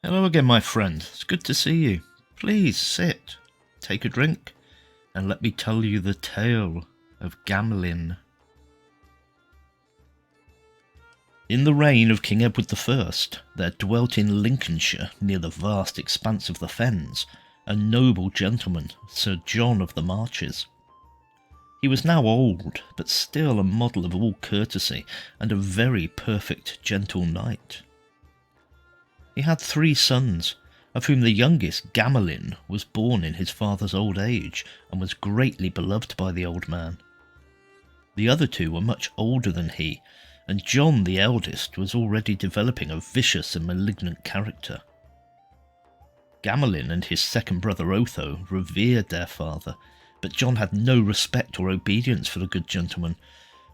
Hello again, my friend. It's good to see you. Please sit, take a drink, and let me tell you the tale of Gamelyn. In the reign of King Edward I, there dwelt in Lincolnshire, near the vast expanse of the fens, a noble gentleman, Sir John of the Marches. He was now old, but still a model of all courtesy, and a very perfect gentle knight. He had 3 sons, of whom the youngest, Gamelyn, was born in his father's old age, and was greatly beloved by the old man. The other 2 were much older than he, and John, the eldest, was already developing a vicious and malignant character. Gamelyn and his second brother Otho revered their father, but John had no respect or obedience for the good gentleman,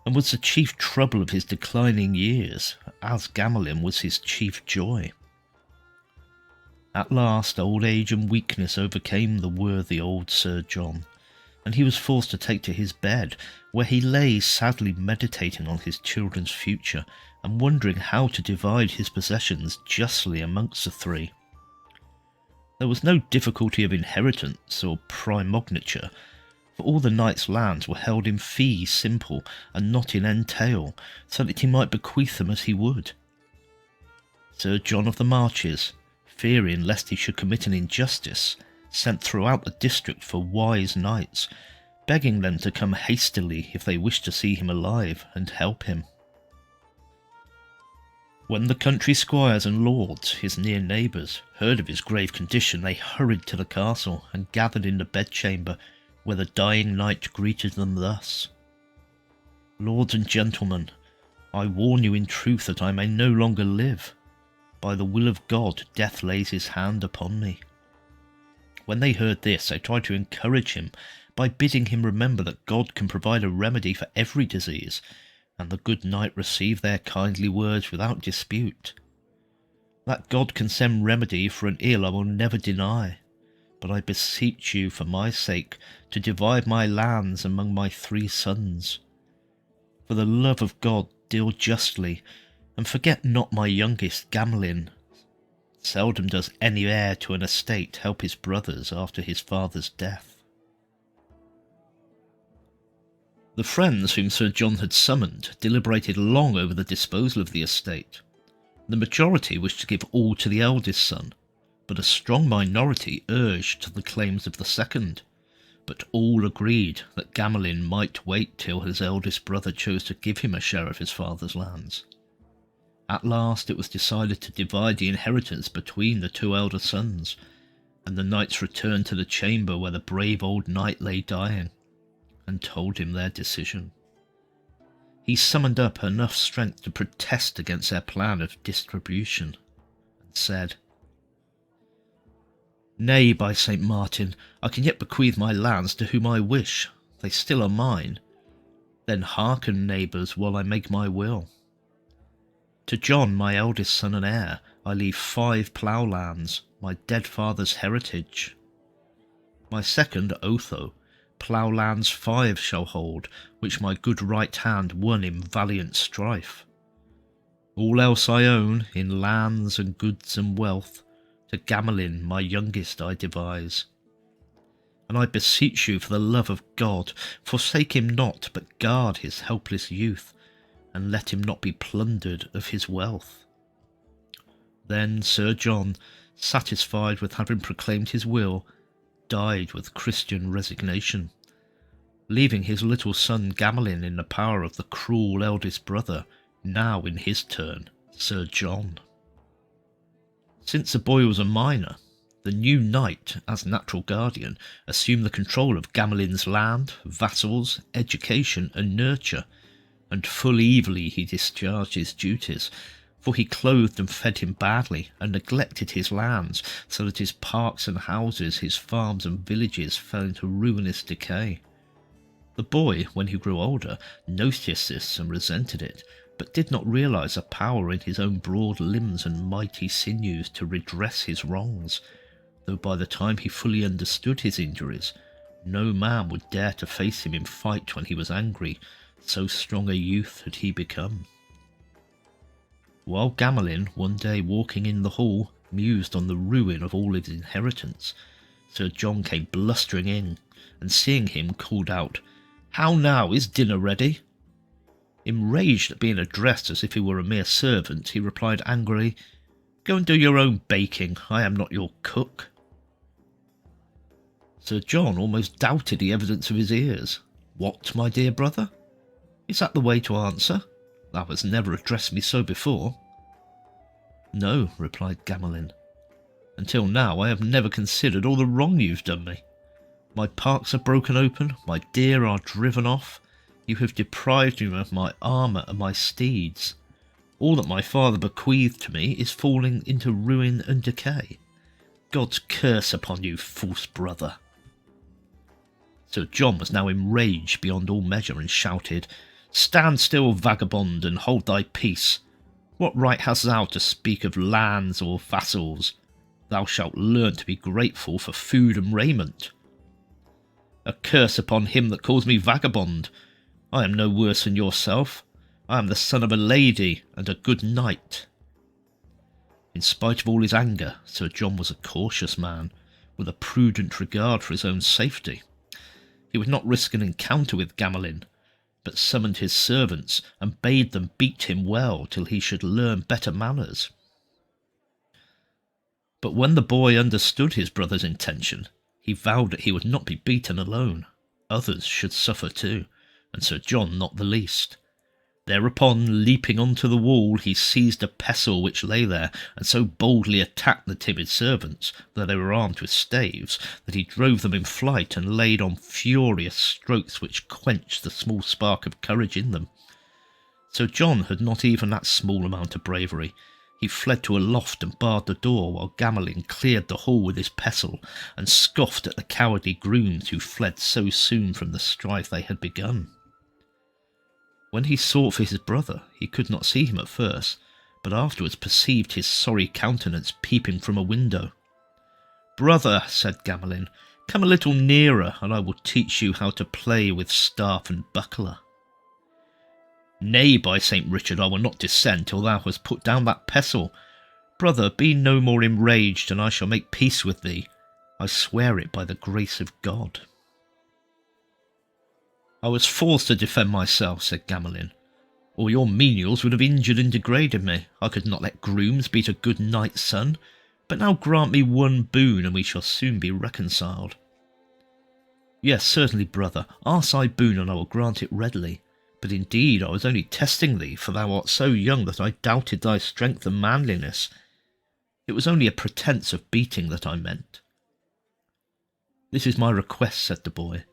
and was the chief trouble of his declining years, as Gamelyn was his chief joy. At last old age and weakness overcame the worthy old Sir John, and he was forced to take to his bed, where he lay sadly meditating on his children's future, and wondering how to divide his possessions justly amongst the 3. There was no difficulty of inheritance or primogeniture, for all the knight's lands were held in fee simple and not in entail, so that he might bequeath them as he would. Sir John of the Marches, fearing lest he should commit an injustice, sent throughout the district for wise knights, begging them to come hastily if they wished to see him alive and help him. When the country squires and lords, his near neighbours, heard of his grave condition, they hurried to the castle and gathered in the bedchamber, where the dying knight greeted them thus: "Lords and gentlemen, I warn you in truth that I may no longer live. By the will of God, death lays his hand upon me." When they heard this, they tried to encourage him by bidding him remember that God can provide a remedy for every disease, and the good knight received their kindly words without dispute. That God can send remedy for an ill I will never deny, but I beseech you for my sake to divide my lands among my 3 sons. For the love of God, deal justly, and forget not my youngest, Gamelyn. Seldom does any heir to an estate help his brothers after his father's death. The friends whom Sir John had summoned deliberated long over the disposal of the estate. The majority wished to give all to the eldest son, but a strong minority urged the claims of the second. But all agreed that Gamelyn might wait till his eldest brother chose to give him a share of his father's lands. At last it was decided to divide the inheritance between the 2 elder sons, and the knights returned to the chamber where the brave old knight lay dying, and told him their decision. He summoned up enough strength to protest against their plan of distribution, and said, "Nay, by St. Martin, I can yet bequeath my lands to whom I wish. They still are mine. Then hearken, neighbours, while I make my will. To John, my eldest son and heir, I leave 5 ploughlands, my dead father's heritage. My second, Otho, ploughlands 5 shall hold, which my good right hand won in valiant strife. All else I own, in lands and goods and wealth, to Gamelyn, my youngest, I devise. And I beseech you, for the love of God, forsake him not, but guard his helpless youth, and let him not be plundered of his wealth." Then Sir John, satisfied with having proclaimed his will, died with Christian resignation, leaving his little son Gamelyn in the power of the cruel eldest brother, now in his turn Sir John. Since the boy was a minor, the new knight, as natural guardian, assumed the control of Gamelyn's land, vassals, education and nurture, and full evilly he discharged his duties, for he clothed and fed him badly, and neglected his lands, so that his parks and houses, his farms and villages fell into ruinous decay. The boy, when he grew older, noticed this and resented it, but did not realise the power in his own broad limbs and mighty sinews to redress his wrongs, though by the time he fully understood his injuries, no man would dare to face him in fight when he was angry, so strong a youth had he become. While Gamelyn, one day walking in the hall, mused on the ruin of all his inheritance, Sir John came blustering in, and seeing him, called out, "How now, is dinner ready?" Enraged at being addressed as if he were a mere servant, he replied angrily, "Go and do your own baking, I am not your cook." Sir John almost doubted the evidence of his ears. "What, my dear brother? Is that the way to answer? Thou hast never addressed me so before." "No," replied Gamelyn. "Until now I have never considered all the wrong you've done me. My parks are broken open, my deer are driven off, you have deprived me of my armour and my steeds. All that my father bequeathed to me is falling into ruin and decay. God's curse upon you, false brother." Sir John was now enraged beyond all measure, and shouted, "Stand still, vagabond, and hold thy peace. What right hast thou to speak of lands or vassals? Thou shalt learn to be grateful for food and raiment." "A curse upon him that calls me vagabond. I am no worse than yourself. I am the son of a lady and a good knight." In spite of all his anger, Sir John was a cautious man, with a prudent regard for his own safety. He would not risk an encounter with Gamelyn, but summoned his servants and bade them beat him well till he should learn better manners. But when the boy understood his brother's intention, he vowed that he would not be beaten alone. Others should suffer too, and Sir John not the least. Thereupon, leaping onto the wall, he seized a pestle which lay there, and so boldly attacked the timid servants, though they were armed with staves, that he drove them in flight and laid on furious strokes which quenched the small spark of courage in them. Sir John had not even that small amount of bravery. He fled to a loft and barred the door, while Gamelyn cleared the hall with his pestle, and scoffed at the cowardly grooms who fled so soon from the strife they had begun. When he sought for his brother, he could not see him at first, but afterwards perceived his sorry countenance peeping from a window. "Brother," said Gamelyn, "come a little nearer, and I will teach you how to play with staff and buckler." "Nay, by St. Richard, I will not descend till thou hast put down that pestle. Brother, be no more enraged, and I shall make peace with thee. I swear it by the grace of God." "I was forced to defend myself," said Gamelyn, "or your menials would have injured and degraded me. I could not let grooms beat a good knight's son. But now grant me one boon, and we shall soon be reconciled." "Yes, certainly, brother. Ask thy boon, and I will grant it readily. But indeed I was only testing thee, for thou art so young that I doubted thy strength and manliness. It was only a pretence of beating that I meant." "This is my request," said the boy.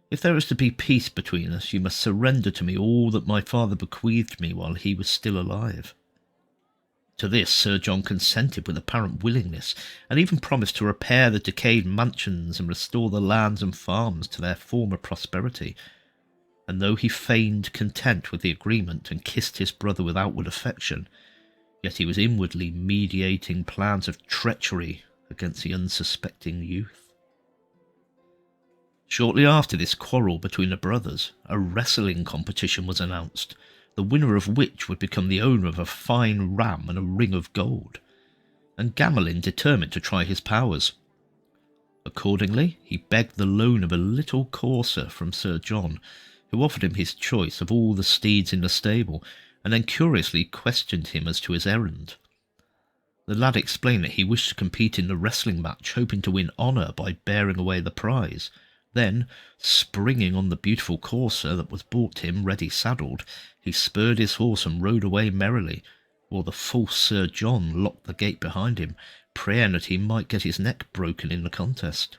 "If there is to be peace between us, you must surrender to me all that my father bequeathed me while he was still alive." To this Sir John consented with apparent willingness, and even promised to repair the decayed mansions and restore the lands and farms to their former prosperity. And though he feigned content with the agreement and kissed his brother with outward affection, yet he was inwardly meditating plans of treachery against the unsuspecting youth. Shortly after this quarrel between the brothers, a wrestling competition was announced, the winner of which would become the owner of a fine ram and a ring of gold, and Gamelyn determined to try his powers. Accordingly, he begged the loan of a little courser from Sir John, who offered him his choice of all the steeds in the stable, and then curiously questioned him as to his errand. The lad explained that he wished to compete in the wrestling match, hoping to win honour by bearing away the prize. Then, springing on the beautiful courser that was brought him ready saddled, he spurred his horse and rode away merrily, while the false Sir John locked the gate behind him, praying that he might get his neck broken in the contest.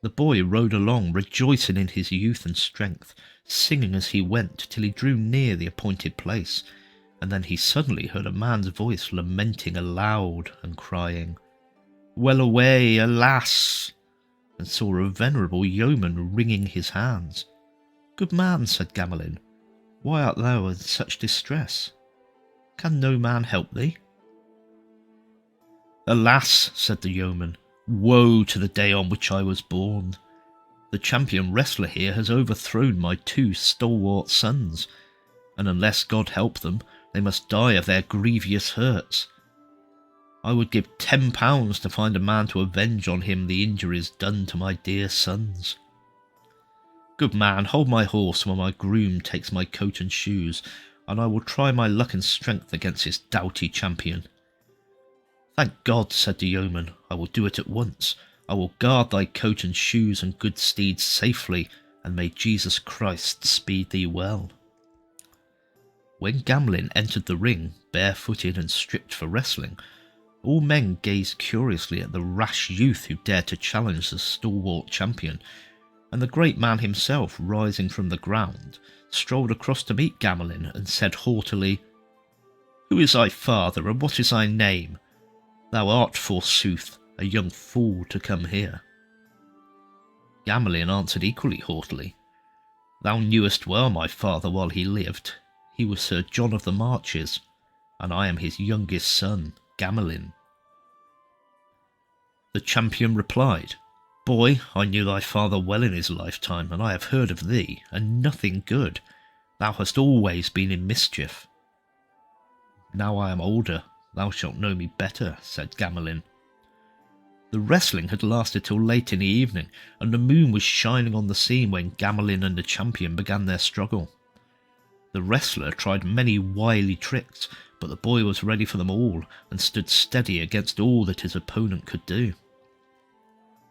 The boy rode along, rejoicing in his youth and strength, singing as he went till he drew near the appointed place, and then he suddenly heard a man's voice lamenting aloud and crying, "Well away, alas!" and saw a venerable yeoman wringing his hands. "Good man," said Gamelyn, "why art thou in such distress? Can no man help thee?" "Alas," said the yeoman, "woe to the day on which I was born. The champion wrestler here has overthrown my 2 stalwart sons, and unless God help them, they must die of their grievous hurts. I would give £10 to find a man to avenge on him the injuries done to my dear sons. Good man, hold my horse while my groom takes my coat and shoes, and I will try my luck and strength against his doughty champion. Thank God, said the yeoman, I will do it at once. I will guard thy coat and shoes and good steeds safely, and may Jesus Christ speed thee well. When Gamelyn entered the ring, barefooted and stripped for wrestling, all men gazed curiously at the rash youth who dared to challenge the stalwart champion, and the great man himself, rising from the ground, strolled across to meet Gamelyn and said haughtily, Who is thy father, and what is thy name? Thou art, forsooth, a young fool to come here. Gamelyn answered equally haughtily, Thou knewest well my father while he lived. He was Sir John of the Marches, and I am his youngest son, Gamelyn. The champion replied, Boy, I knew thy father well in his lifetime, and I have heard of thee, and nothing good. Thou hast always been in mischief. Now I am older, thou shalt know me better, said Gamelyn. The wrestling had lasted till late in the evening, and the moon was shining on the scene when Gamelyn and the champion began their struggle. The wrestler tried many wily tricks, but the boy was ready for them all, and stood steady against all that his opponent could do.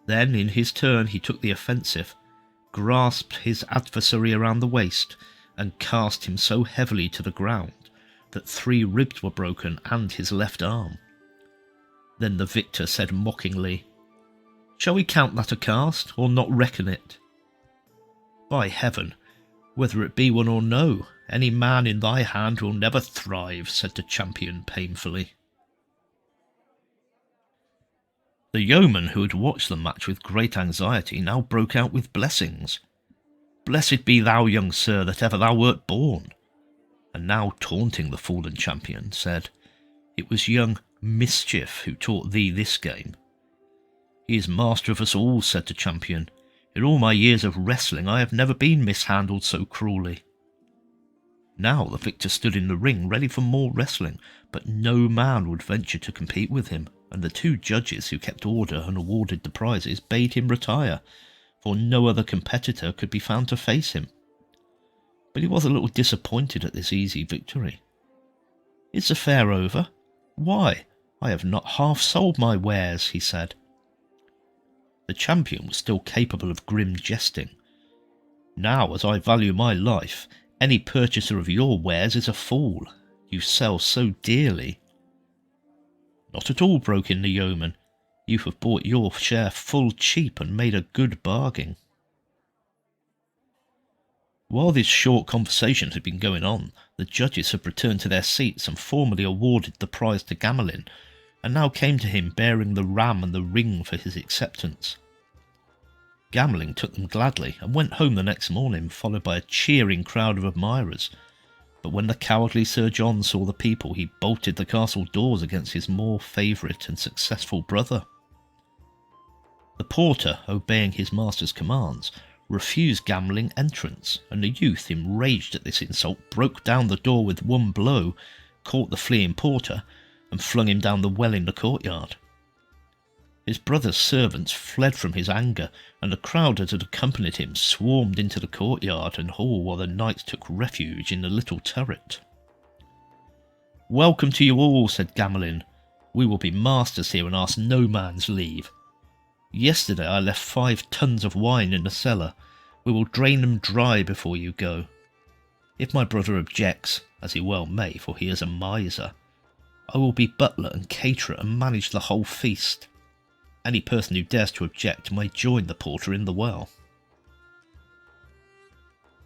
Then, in his turn, he took the offensive, grasped his adversary around the waist, and cast him so heavily to the ground that 3 ribs were broken and his left arm. Then the victor said mockingly, Shall we count that a cast, or not reckon it? By heaven, whether it be one or no, any man in thy hand will never thrive, said the champion painfully. The yeoman, who had watched the match with great anxiety, now broke out with blessings. Blessed be thou, young sir, that ever thou wert born. And now, taunting the fallen champion, said, It was young Mischief who taught thee this game. He is master of us all, said the champion. In all my years of wrestling I have never been mishandled so cruelly. Now the victor stood in the ring ready for more wrestling, but no man would venture to compete with him, and the 2 judges who kept order and awarded the prizes bade him retire, for no other competitor could be found to face him. But he was a little disappointed at this easy victory. Is the fair over? Why, I have not half sold my wares, he said. The champion was still capable of grim jesting. Now, as I value my life, any purchaser of your wares is a fool. You sell so dearly. Not at all, broke in the yeoman. You have bought your share full cheap and made a good bargain. While this short conversation had been going on, the judges had returned to their seats and formally awarded the prize to Gamelyn, and now came to him bearing the ram and the ring for his acceptance. Gamelyn took them gladly and went home the next morning, followed by a cheering crowd of admirers. But when the cowardly Sir John saw the people, he bolted the castle doors against his more favourite and successful brother. The porter, obeying his master's commands, refused Gamelyn entrance, and the youth, enraged at this insult, broke down the door with one blow, caught the fleeing porter, and flung him down the well in the courtyard. His brother's servants fled from his anger, and the crowd that had accompanied him swarmed into the courtyard and hall while the knights took refuge in the little turret. Welcome to you all, said Gamelyn. We will be masters here and ask no man's leave. Yesterday I left 5 tons of wine in the cellar. We will drain them dry before you go. If my brother objects, as he well may, for he is a miser, I will be butler and caterer and manage the whole feast. Any person who dares to object may join the porter in the well.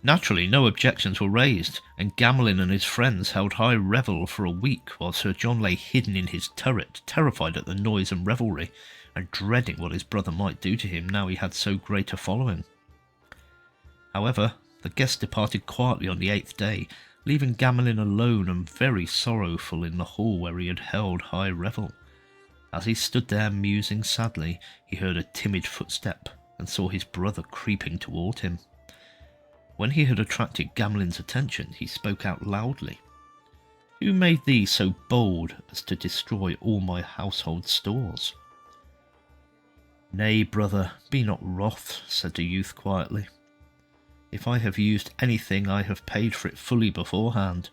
Naturally, no objections were raised, and Gamelyn and his friends held high revel for a week while Sir John lay hidden in his turret, terrified at the noise and revelry, and dreading what his brother might do to him now he had so great a following. However, the guests departed quietly on the 8th day, leaving Gamelyn alone and very sorrowful in the hall where he had held high revel. As he stood there musing sadly, he heard a timid footstep and saw his brother creeping toward him. When he had attracted Gamelyn's attention, he spoke out loudly. Who made thee so bold as to destroy all my household stores?" "Nay, brother, be not wroth," said the youth quietly. "If I have used anything, I have paid for it fully beforehand.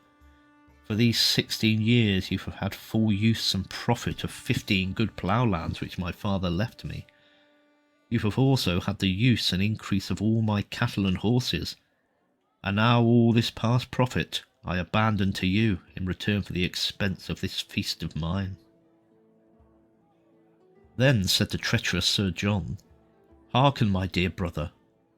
For these 16 years you have had full use and profit of 15 good ploughlands which my father left me. You have also had the use and increase of all my cattle and horses, and now all this past profit I abandon to you in return for the expense of this feast of mine." Then said the treacherous Sir John, "Hearken, my dear brother,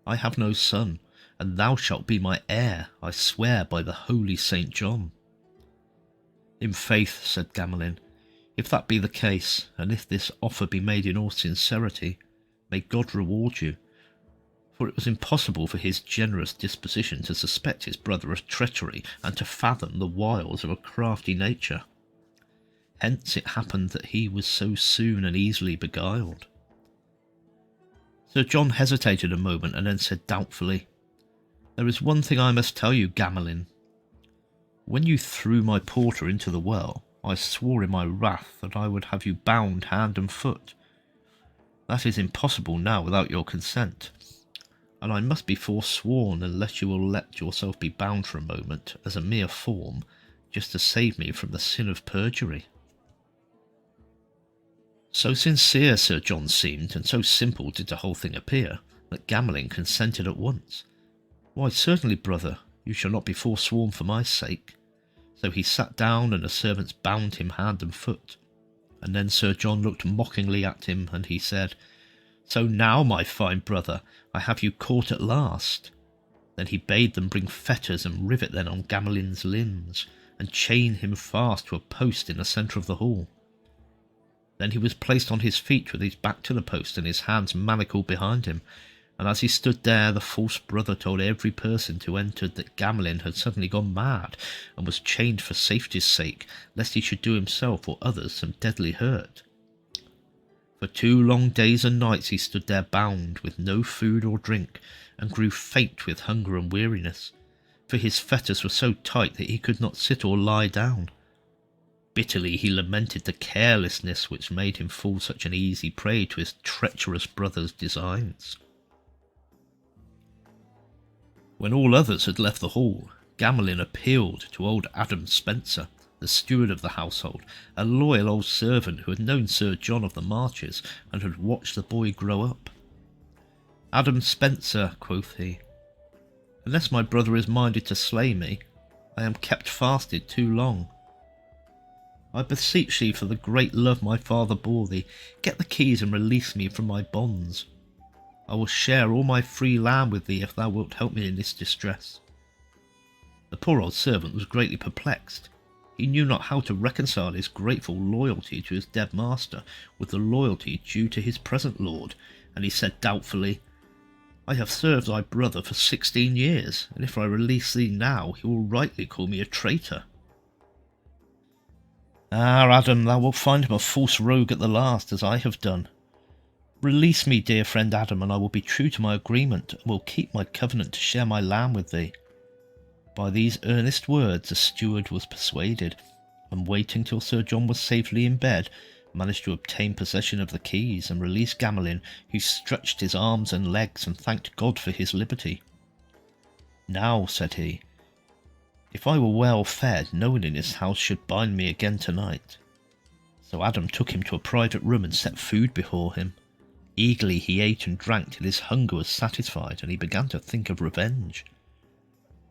I have no son, and thou shalt be my heir, I swear by the holy Saint John." "In faith," said Gamelyn, "if that be the case, and if this offer be made in all sincerity, may God reward you." For it was impossible for his generous disposition to suspect his brother of treachery and to fathom the wiles of a crafty nature. Hence it happened that he was so soon and easily beguiled. Sir John hesitated a moment and then said doubtfully, "There is one thing I must tell you, Gamelyn. When you threw my porter into the well, I swore in my wrath that I would have you bound hand and foot. That is impossible now without your consent, and I must be forsworn unless you will let yourself be bound for a moment, as a mere form, just to save me from the sin of perjury." So sincere Sir John seemed, and so simple did the whole thing appear, that Gamelyn consented at once. "Why, certainly, brother, you shall not be forsworn for my sake." So he sat down, and the servants bound him hand and foot. And then Sir John looked mockingly at him, and he said, "So now, my fine brother, I have you caught at last." Then he bade them bring fetters and rivet them on Gamelyn's limbs, and chain him fast to a post in the centre of the hall. Then he was placed on his feet with his back to the post and his hands manacled behind him, and as he stood there the false brother told every person who entered that Gamelyn had suddenly gone mad, and was chained for safety's sake, lest he should do himself or others some deadly hurt. For 2 long days and nights he stood there bound, with no food or drink, and grew faint with hunger and weariness, for his fetters were so tight that he could not sit or lie down. Bitterly he lamented the carelessness which made him fall such an easy prey to his treacherous brother's designs. When all others had left the hall, Gamelyn appealed to old Adam Spencer, the steward of the household, a loyal old servant who had known Sir John of the Marches and had watched the boy grow up. "Adam Spencer," quoth he, "unless my brother is minded to slay me, I am kept fasted too long. I beseech thee, for the great love my father bore thee, get the keys and release me from my bonds. I will share all my free land with thee if thou wilt help me in this distress." The poor old servant was greatly perplexed. He knew not how to reconcile his grateful loyalty to his dead master with the loyalty due to his present lord, and he said doubtfully, "I have served thy brother for 16 years, and if I release thee now, he will rightly call me a traitor." "Ah, Adam, thou wilt find him a false rogue at the last, as I have done. Release me, dear friend Adam, and I will be true to my agreement, and will keep my covenant to share my land with thee." By these earnest words the steward was persuaded, and waiting till Sir John was safely in bed, managed to obtain possession of the keys and release Gamelyn, who stretched his arms and legs and thanked God for his liberty. "Now," said he, "if I were well fed, no one in this house should bind me again tonight." So Adam took him to a private room and set food before him. Eagerly he ate and drank till his hunger was satisfied, and he began to think of revenge.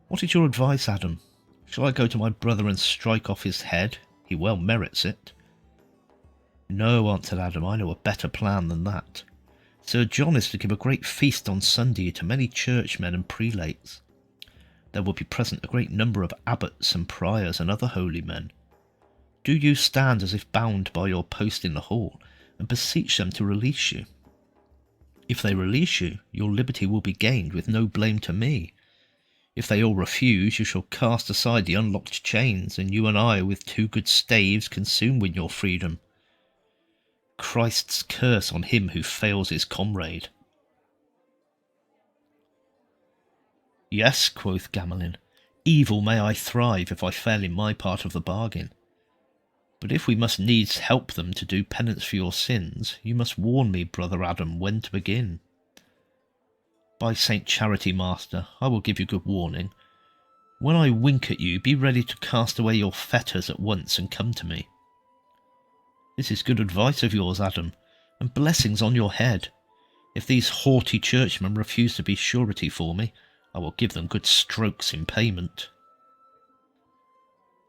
"What is your advice, Adam? Shall I go to my brother and strike off his head? He well merits it." "No," answered Adam, "I know a better plan than that. Sir John is to give a great feast on Sunday to many churchmen and prelates. There will be present a great number of abbots and priors and other holy men. Do you stand as if bound by your post in the hall, and beseech them to release you. If they release you, your liberty will be gained with no blame to me. If they all refuse, you shall cast aside the unlocked chains, and you and I with 2 good staves can soon win your freedom. Christ's curse on him who fails his comrade." "Yes," quoth Gamelyn, evil may I thrive if I fail in my part of the bargain. But if we must needs help them to do penance for your sins, you must warn me, brother Adam, when to begin. By Saint Charity, master, I will give you good warning. When I wink at you, be ready to cast away your fetters at once and come to me. This is good advice of yours, Adam, and blessings on your head. If these haughty churchmen refuse to be surety for me, I will give them good strokes in payment.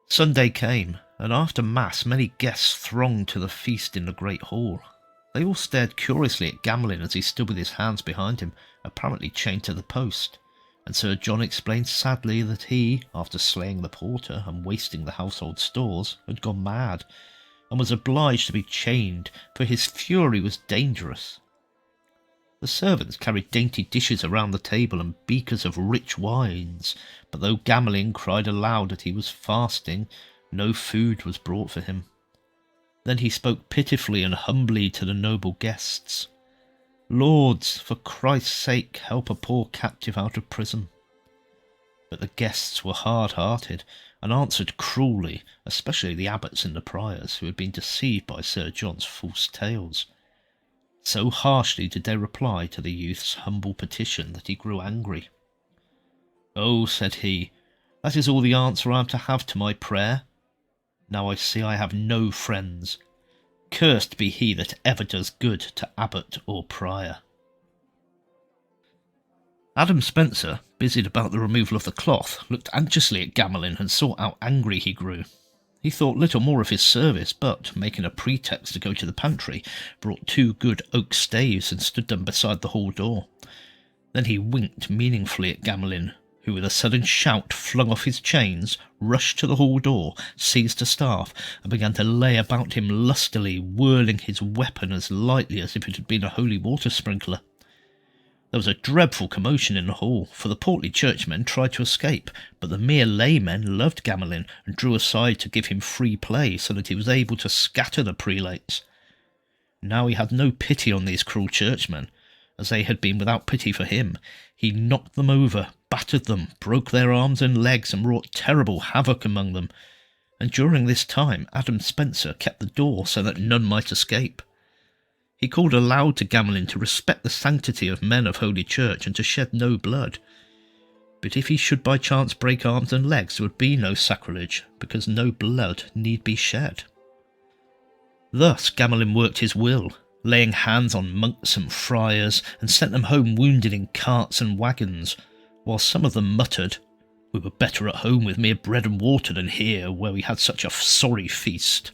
Sunday came, and after Mass many guests thronged to the feast in the great hall. They all stared curiously at Gamelyn as he stood with his hands behind him, apparently chained to the post, and Sir John explained sadly that he, after slaying the porter and wasting the household stores, had gone mad, and was obliged to be chained, for his fury was dangerous. The servants carried dainty dishes around the table and beakers of rich wines, but though Gamelyn cried aloud that he was fasting, no food was brought for him. Then he spoke pitifully and humbly to the noble guests. "Lords, for Christ's sake, help a poor captive out of prison." But the guests were hard-hearted, and answered cruelly, especially the abbots and the priors, who had been deceived by Sir John's false tales. So harshly did they reply to the youth's humble petition that he grew angry. "Oh," said he, "that is all the answer I am to have to my prayer. Now I see I have no friends. Cursed be he that ever does good to abbot or prior." Adam Spencer, busied about the removal of the cloth, looked anxiously at Gamelyn and saw how angry he grew. He thought little more of his service, but, making a pretext to go to the pantry, brought 2 good oak staves and stood them beside the hall door. Then he winked meaningfully at Gamelyn, who with a sudden shout flung off his chains, rushed to the hall door, seized a staff, and began to lay about him lustily, whirling his weapon as lightly as if it had been a holy water sprinkler. There was a dreadful commotion in the hall, for the portly churchmen tried to escape, but the mere laymen loved Gamelyn and drew aside to give him free play, so that he was able to scatter the prelates. Now he had no pity on these cruel churchmen, as they had been without pity for him. He knocked them over, battered them, broke their arms and legs, and wrought terrible havoc among them. And during this time Adam Spencer kept the door so that none might escape. He called aloud to Gamelyn to respect the sanctity of men of Holy Church and to shed no blood. But if he should by chance break arms and legs, there would be no sacrilege, because no blood need be shed. Thus Gamelyn worked his will, laying hands on monks and friars, and sent them home wounded in carts and waggons, while some of them muttered, "We were better at home with mere bread and water than here, where we had such a sorry feast."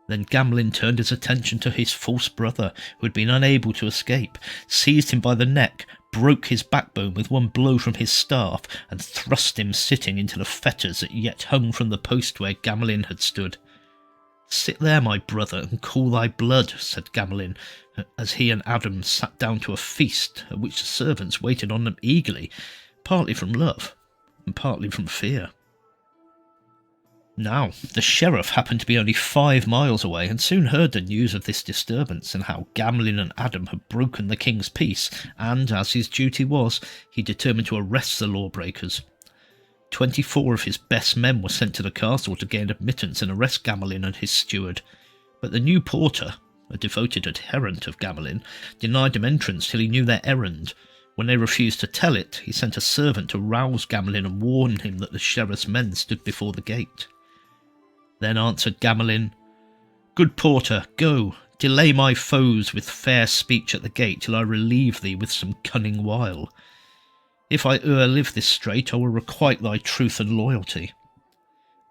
Then Gamelyn turned his attention to his false brother, who had been unable to escape, seized him by the neck, broke his backbone with one blow from his staff, and thrust him sitting into the fetters that yet hung from the post where Gamelyn had stood. "Sit there, my brother, and cool thy blood," said Gamelyn, as he and Adam sat down to a feast, at which the servants waited on them eagerly, partly from love, and partly from fear. Now, the sheriff happened to be only 5 miles away, and soon heard the news of this disturbance, and how Gamelyn and Adam had broken the king's peace, and, as his duty was, he determined to arrest the lawbreakers. 24 of his best men were sent to the castle to gain admittance and arrest Gamelyn and his steward, but the new porter, a devoted adherent of Gamelyn, denied them entrance till he knew their errand. When they refused to tell it, he sent a servant to rouse Gamelyn and warn him that the sheriff's men stood before the gate. Then answered Gamelyn, "Good porter, go, delay my foes with fair speech at the gate till I relieve thee with some cunning wile. If I e'er live this strait, I will requite thy truth and loyalty."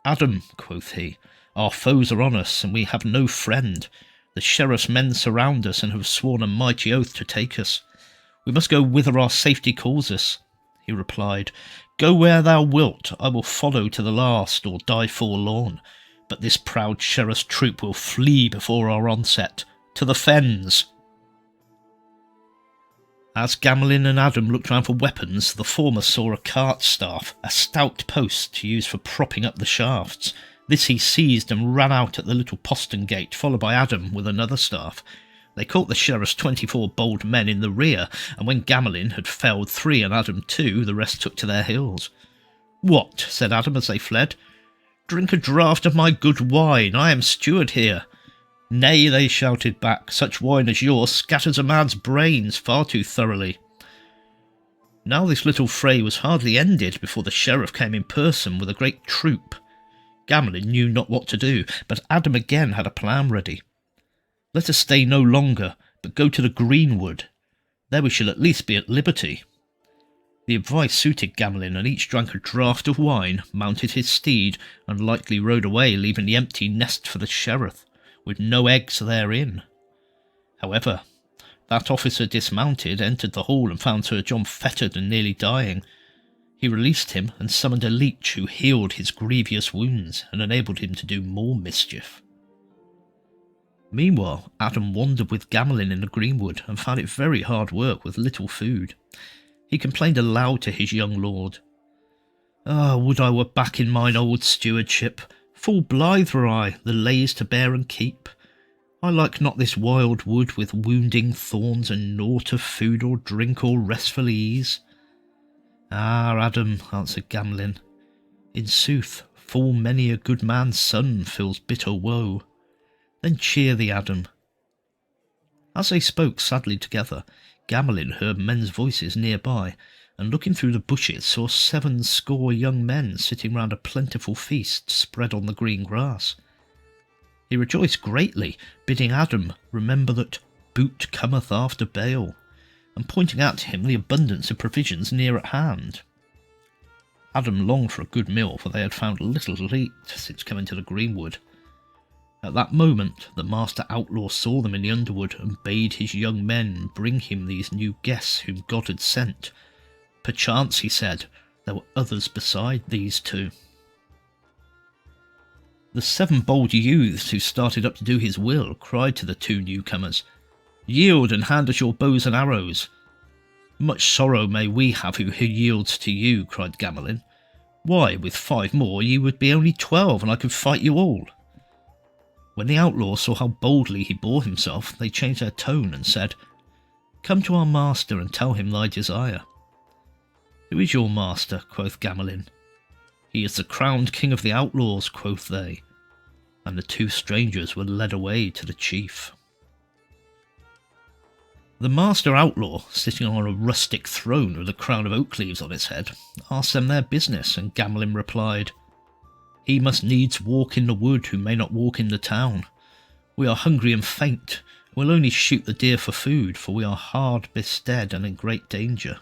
"Adam," quoth he, "our foes are on us, and we have no friend. The sheriff's men surround us, and have sworn a mighty oath to take us. We must go whither our safety calls us." He replied, "Go where thou wilt, I will follow to the last, or die forlorn. But this proud sheriff's troop will flee before our onset. To the fens!" As Gamelyn and Adam looked round for weapons, the former saw a cart-staff, a stout post to use for propping up the shafts. This he seized and ran out at the little postern gate, followed by Adam with another staff. They caught the sheriff's 24 bold men in the rear, and when Gamelyn had felled 3 and Adam 2, the rest took to their heels. "What?" said Adam as they fled. "Drink a draught of my good wine, I am steward here." "Nay," they shouted back, "such wine as yours scatters a man's brains far too thoroughly." Now this little fray was hardly ended before the sheriff came in person with a great troop. Gamelyn knew not what to do, but Adam again had a plan ready. "Let us stay no longer, but go to the greenwood. There we shall at least be at liberty." The advice suited Gamelyn, and each drank a draught of wine, mounted his steed, and lightly rode away, leaving the empty nest for the sheriff, with no eggs therein. However, that officer dismounted, entered the hall, and found Sir John fettered and nearly dying. He released him, and summoned a leech who healed his grievous wounds, and enabled him to do more mischief. Meanwhile, Adam wandered with Gamelyn in the greenwood, and found it very hard work with little food. He complained aloud to his young lord. "Ah, would I were back in mine old stewardship! Full blithe were I, the lays to bear and keep. I like not this wild wood with wounding thorns, and naught of food or drink or restful ease." "Ah, Adam," answered Gamelyn, "in sooth, full many a good man's son feels bitter woe. Then cheer thee, Adam." As they spoke sadly together, Gamelyn heard men's voices near by, and looking through the bushes saw 70 young men sitting round a plentiful feast spread on the green grass. He rejoiced greatly, bidding Adam remember that boot cometh after bale, and pointing out to him the abundance of provisions near at hand. Adam longed for a good meal, for they had found little to eat since coming to the greenwood. At that moment the master outlaw saw them in the underwood, and bade his young men bring him these new guests whom God had sent. Perchance, he said, there were others beside these two. The 7 bold youths who started up to do his will cried to the 2 newcomers, "Yield and hand us your bows and arrows." "Much sorrow may we have who yields to you," cried Gamelyn. "Why, with 5 more ye would be only 12, and I could fight you all." When the outlaws saw how boldly he bore himself, they changed their tone and said, "Come to our master and tell him thy desire." "Who is your master?" quoth Gamelyn. "He is the crowned king of the outlaws," quoth they, and the 2 strangers were led away to the chief. The master outlaw, sitting on a rustic throne with a crown of oak leaves on his head, asked them their business, and Gamelyn replied, "He must needs walk in the wood who may not walk in the town. We are hungry and faint, and will only shoot the deer for food, for we are hard bestead and in great danger."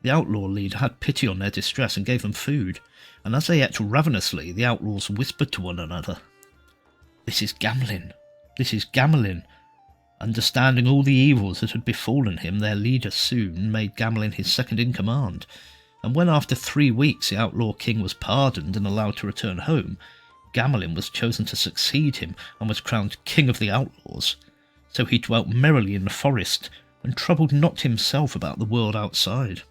The outlaw leader had pity on their distress and gave them food, and as they ate ravenously, the outlaws whispered to one another, "This is Gamelyn, this is Gamelyn." Understanding all the evils that had befallen him, their leader soon made Gamelyn his second in command, and when after 3 weeks the outlaw king was pardoned and allowed to return home, Gamelyn was chosen to succeed him and was crowned king of the outlaws. So he dwelt merrily in the forest, and troubled not himself about the world outside.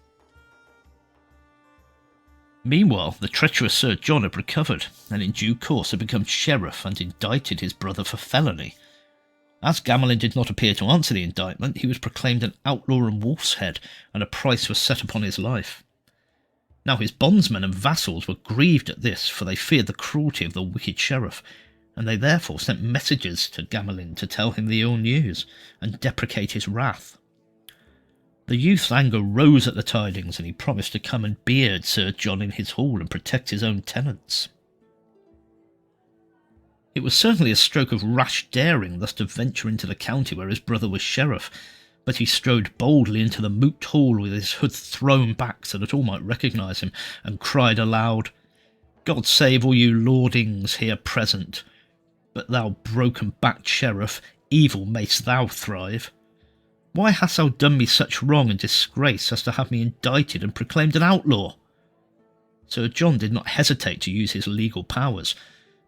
Meanwhile, the treacherous Sir John had recovered, and in due course had become sheriff and indicted his brother for felony. As Gamelyn did not appear to answer the indictment, he was proclaimed an outlaw and wolf's head, and a price was set upon his life. Now his bondsmen and vassals were grieved at this, for they feared the cruelty of the wicked sheriff, and they therefore sent messengers to Gamelyn to tell him the ill news, and deprecate his wrath. The youth's anger rose at the tidings, and he promised to come and beard Sir John in his hall and protect his own tenants. It was certainly a stroke of rash daring thus to venture into the county where his brother was sheriff, but he strode boldly into the moot hall with his hood thrown back so that all might recognise him, and cried aloud, "God save all you lordings here present! But thou broken-backed sheriff, evil mayst thou thrive! Why hast thou done me such wrong and disgrace as to have me indicted and proclaimed an outlaw?" Sir John did not hesitate to use his legal powers,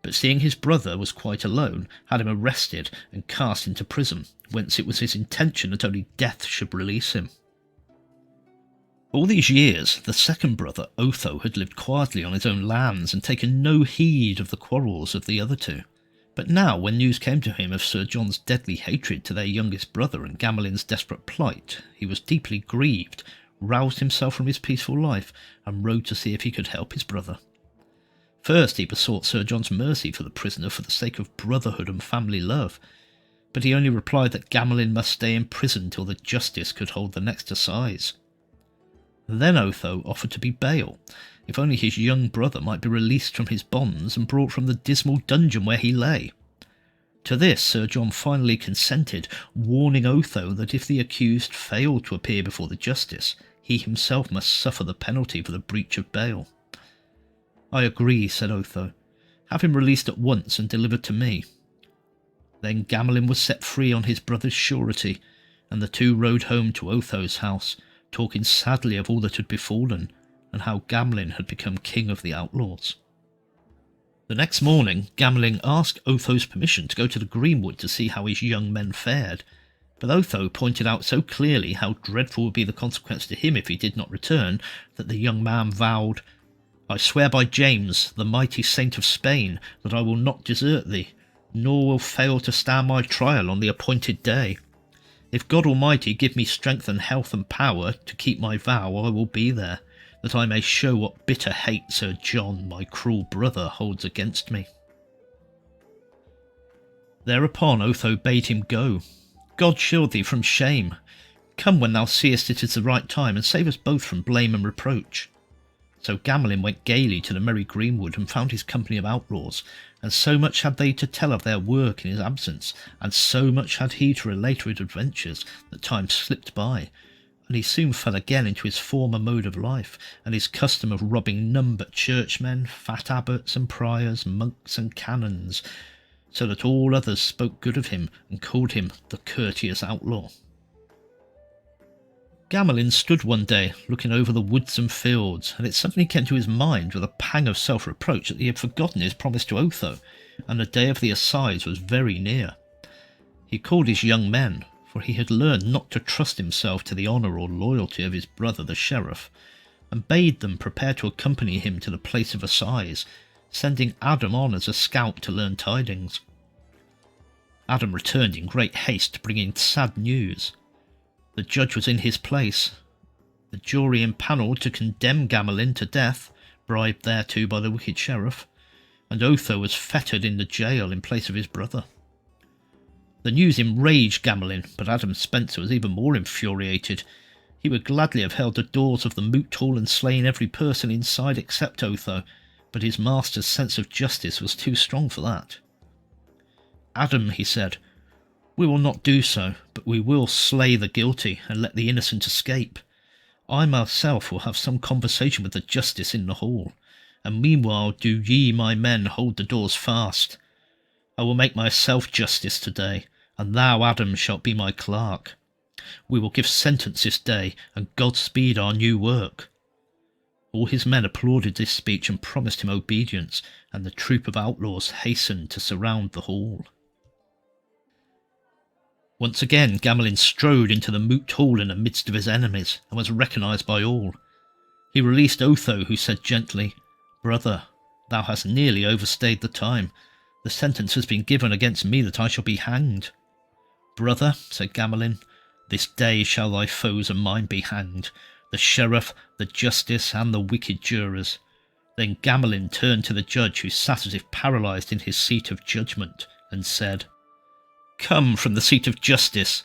but seeing his brother was quite alone, had him arrested and cast into prison, whence it was his intention that only death should release him. All these years, the second brother, Otho, had lived quietly on his own lands and taken no heed of the quarrels of the other 2. But now, when news came to him of Sir John's deadly hatred to their youngest brother and Gamelyn's desperate plight, he was deeply grieved, roused himself from his peaceful life, and rode to see if he could help his brother. First he besought Sir John's mercy for the prisoner for the sake of brotherhood and family love, but he only replied that Gamelyn must stay in prison till the justice could hold the next assize. Then Otho offered to be bail, if only his young brother might be released from his bonds and brought from the dismal dungeon where he lay. To this Sir John finally consented, warning Otho that if the accused failed to appear before the justice, he himself must suffer the penalty for the breach of bail. "I agree," said Otho. "Have him released at once and delivered to me." Then Gamelyn was set free on his brother's surety, and the two rode home to Otho's house, talking sadly of all that had befallen, and how Gamelyn had become king of the outlaws. The next morning Gamelyn asked Otho's permission to go to the greenwood to see how his young men fared, but Otho pointed out so clearly how dreadful would be the consequence to him if he did not return, that the young man vowed, "I swear by James, the mighty saint of Spain, that I will not desert thee, nor will fail to stand my trial on the appointed day. If God Almighty give me strength and health and power to keep my vow, I will be there, that I may show what bitter hate Sir John, my cruel brother, holds against me." Thereupon Otho bade him go. "God shield thee from shame. Come when thou seest it is the right time, and save us both from blame and reproach." So Gamelyn went gaily to the merry greenwood, and found his company of outlaws, and so much had they to tell of their work in his absence, and so much had he to relate of his adventures, that time slipped by, and he soon fell again into his former mode of life, and his custom of robbing none but churchmen, fat abbots and priors, monks and canons, so that all others spoke good of him, and called him the courteous outlaw. Gamelyn stood one day looking over the woods and fields, and it suddenly came to his mind with a pang of self-reproach that he had forgotten his promise to Otho, and the day of the assize was very near. He called his young men, for he had learned not to trust himself to the honour or loyalty of his brother the sheriff, and bade them prepare to accompany him to the place of assize, sending Adam on as a scout to learn tidings. Adam returned in great haste, bringing sad news. The judge was in his place, the jury empanelled to condemn Gamelyn to death, bribed thereto by the wicked sheriff, and Otho was fettered in the jail in place of his brother. The news enraged Gamelyn, but Adam Spencer was even more infuriated. He would gladly have held the doors of the moot hall and slain every person inside except Otho, but his master's sense of justice was too strong for that. "Adam," he said, "we will not do so, but we will slay the guilty and let the innocent escape. I myself will have some conversation with the justice in the hall, and meanwhile do ye, my men, hold the doors fast. I will make myself justice today, and thou, Adam, shalt be my clerk. We will give sentence this day, and God speed our new work." All his men applauded this speech and promised him obedience, and the troop of outlaws hastened to surround the hall. Once again Gamelyn strode into the moot hall in the midst of his enemies, and was recognised by all. He released Otho, who said gently, "Brother, thou hast nearly overstayed the time. The sentence has been given against me that I shall be hanged." "Brother," said Gamelyn, "this day shall thy foes and mine be hanged, the sheriff, the justice, and the wicked jurors." Then Gamelyn turned to the judge, who sat as if paralysed in his seat of judgment, and said, "Come from the seat of justice.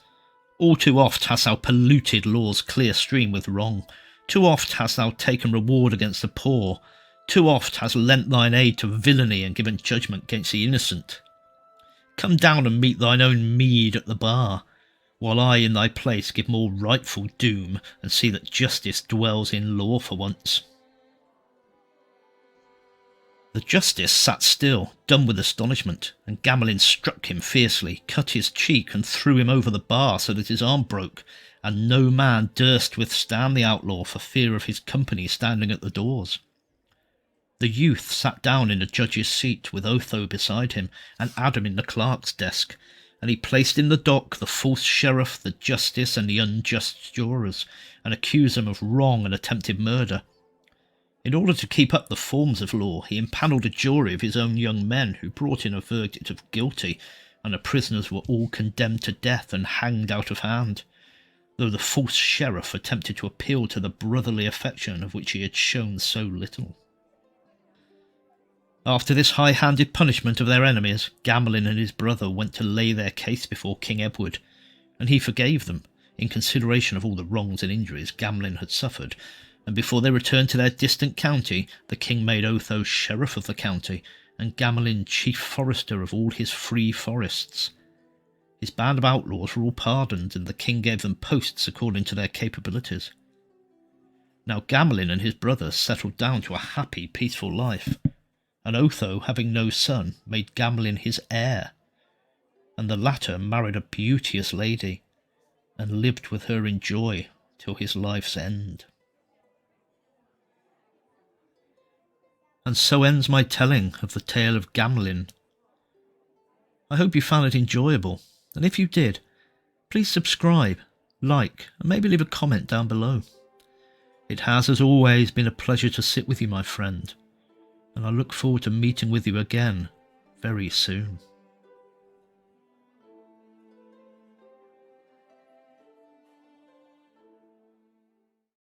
All too oft hast thou polluted law's clear stream with wrong. Too oft hast thou taken reward against the poor. Too oft hast lent thine aid to villainy and given judgment against the innocent. Come down and meet thine own meed at the bar, while I in thy place give more rightful doom, and see that justice dwells in law for once." The justice sat still, dumb with astonishment, and Gamelyn struck him fiercely, cut his cheek, and threw him over the bar so that his arm broke, and no man durst withstand the outlaw for fear of his company standing at the doors. The youth sat down in the judge's seat, with Otho beside him, and Adam in the clerk's desk, and he placed in the dock the false sheriff, the justice, and the unjust jurors, and accused them of wrong and attempted murder. In order to keep up the forms of law, he empanelled a jury of his own young men, who brought in a verdict of guilty, and the prisoners were all condemned to death and hanged out of hand. though the false sheriff attempted to appeal to the brotherly affection of which he had shown so little. After this high-handed punishment of their enemies, Gamelyn and his brother went to lay their case before King Edward, and he forgave them, in consideration of all the wrongs and injuries Gamelyn had suffered, and before they returned to their distant county, the king made Otho sheriff of the county, and Gamelyn chief forester of all his free forests. His band of outlaws were all pardoned, and the king gave them posts according to their capabilities. Now Gamelyn and his brother settled down to a happy, peaceful life, and Otho, having no son, made Gamelyn his heir, and the latter married a beauteous lady, and lived with her in joy till his life's end. And so ends my telling of the Tale of Gamelyn. I hope you found it enjoyable, and if you did, please subscribe, like, and maybe leave a comment down below. It has, as always, been a pleasure to sit with you, my friend, and I look forward to meeting with you again very soon.